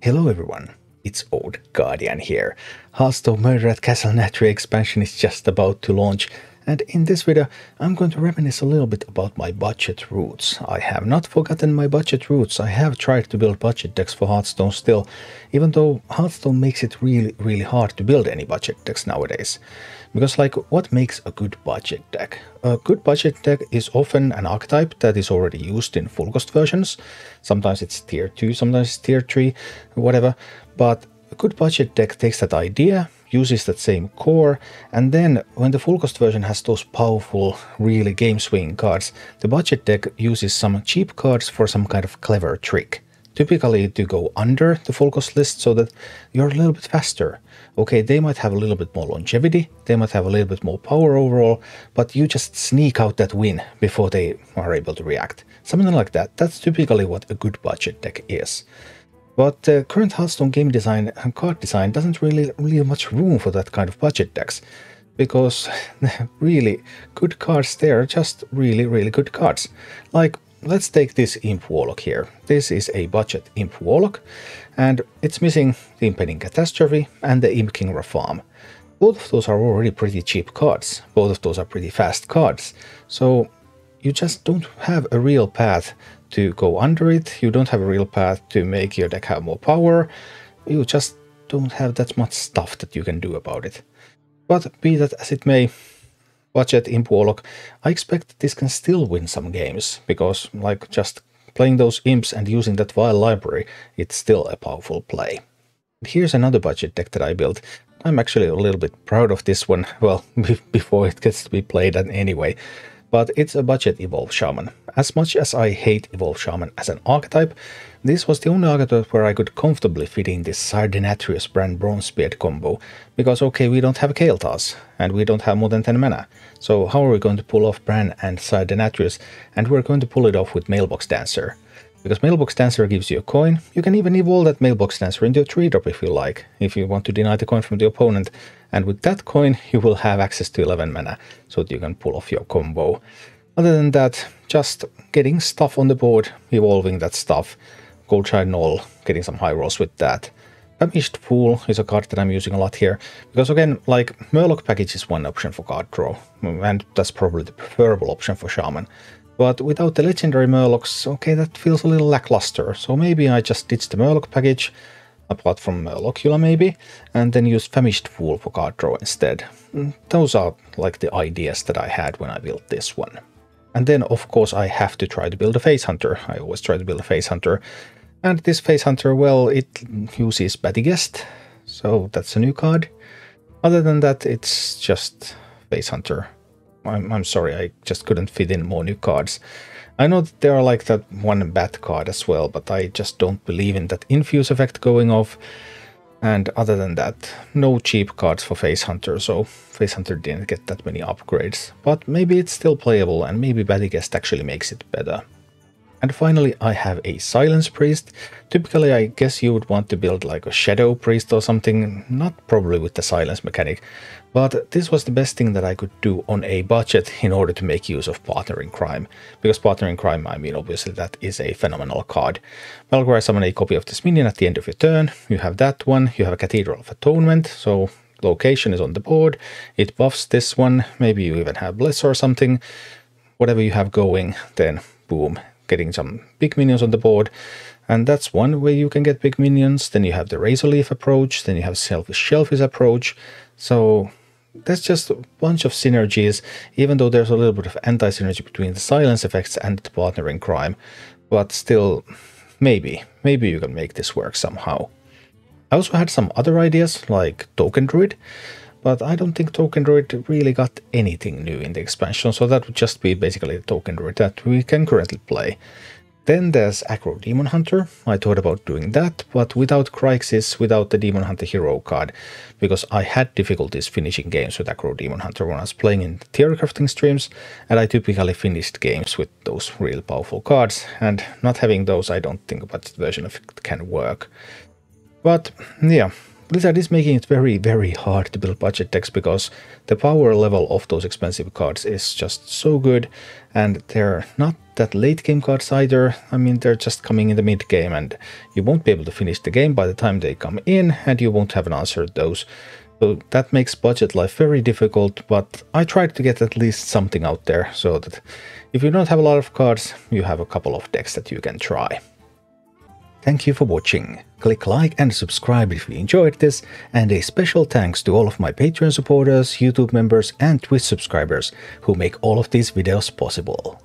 Hello everyone, it's Old Guardian here. Hearthstone Murder at Castle Nathria expansion is just about to launch, and in this video I'm going to reminisce a little bit about my budget roots. I have not forgotten my budget roots. I have tried to build budget decks for Hearthstone still, even though Hearthstone makes it really hard to build any budget decks nowadays. Because what makes a good budget deck? A good budget deck is often an archetype that is already used in full cost versions. Sometimes it's tier 2, sometimes it's tier 3, whatever. But a good budget deck takes that idea, uses that same core, and then when the full cost version has those powerful, really game swinging cards, the budget deck uses some cheap cards for some kind of clever trick. Typically to go under the full cost list so that you're a little bit faster. Okay, they might have a little bit more longevity, they might have a little bit more power overall, but you just sneak out that win before they are able to react. Something like that. That's typically what a good budget deck is. But current Hearthstone game design and card design doesn't really leave much room for that kind of budget decks. Because really good cards there are just really good cards. Let's take this Imp Warlock here. This is a budget Imp Warlock, and it's missing the Impending Catastrophe and the Imp King Rafam. Both of those are already pretty cheap cards. Both of those are pretty fast cards. So you just don't have a real path to go under it. You don't have a real path to make your deck have more power. You just don't have that much stuff that you can do about it. But be that as it may, budget Imp Warlock, I expect this can still win some games, because just playing those imps and using that vile library, it's still a powerful play. Here's another budget deck that I built. I'm actually a little bit proud of this one, well, before it gets to be played anyway. But it's a budget Evolve Shaman. As much as I hate Evolve Shaman as an archetype, this was the only archetype where I could comfortably fit in this Castle Nathria's brand Bronzebeard combo, because okay, we don't have Kael'thas, and we don't have more than 10 mana, so how are we going to pull off Bran and Castle Nathria's, and we're going to pull it off with Mailbox Dancer. Because Mailbox Dancer gives you a coin, you can even evolve that Mailbox Dancer into a 3-drop if you like, if you want to deny the coin from the opponent, and with that coin you will have access to 11 mana, so that you can pull off your combo. Other than that, just getting stuff on the board, evolving that stuff, Goldshine Knoll, getting some high rolls with that. Famished Fool is a card that I'm using a lot here, because again, Murloc package is one option for card draw, and that's probably the preferable option for Shaman. But without the legendary Murlocs, okay, that feels a little lackluster, so maybe I just ditch the Murloc package, apart from Murlocula maybe, and then use Famished Fool for card draw instead. Those are the ideas that I had when I built this one. And then of course I have to try to build a Face Hunter. I always try to build a Face Hunter. And this Face Hunter, well, it uses Battlegrounds, so that's a new card. Other than that, it's just Face Hunter. I'm sorry, I just couldn't fit in more new cards. I know that there are that one bat card as well, but I just don't believe in that infuse effect going off. And other than that, no cheap cards for Face Hunter, so Face Hunter didn't get that many upgrades. But maybe it's still playable, and maybe Battlegrounds actually makes it better. And finally, I have a Silence Priest. Typically, I guess you would want to build a Shadow Priest or something, not probably with the Silence mechanic, but this was the best thing that I could do on a budget in order to make use of Partner in Crime. Because Partner in Crime, I mean, obviously that is a phenomenal card. Valkyrie summon a copy of this minion at the end of your turn. You have that one, you have a Cathedral of Atonement, so location is on the board. It buffs this one, maybe you even have Bless or something. Whatever you have going, then boom. Getting some big minions on the board, and that's one way you can get big minions. Then you have the Razor Leaf approach, then you have Selfish Shellfish approach, so that's just a bunch of synergies, even though there's a little bit of anti-synergy between the silence effects and the Partner in Crime, but still, maybe you can make this work somehow. I also had some other ideas, like Token Druid, but I don't think Token Druid really got anything new in the expansion, so that would just be basically the Token Druid that we can currently play. Then there's Aggro Demon Hunter. I thought about doing that, but without Crixus, without the Demon Hunter hero card, because I had difficulties finishing games with Aggro Demon Hunter when I was playing in the theory crafting streams, and I typically finished games with those real powerful cards, and not having those, I don't think a budget version of it can work. But yeah, Blizzard is making it very, very hard to build budget decks because the power level of those expensive cards is just so good, and they're not that late game cards either. I mean, they're just coming in the mid game, and you won't be able to finish the game by the time they come in, and you won't have an answer to those. So that makes budget life very difficult, but I tried to get at least something out there so that if you don't have a lot of cards, you have a couple of decks that you can try. Thank you for watching. Click like and subscribe if you enjoyed this, and a special thanks to all of my Patreon supporters, YouTube members and Twitch subscribers who make all of these videos possible.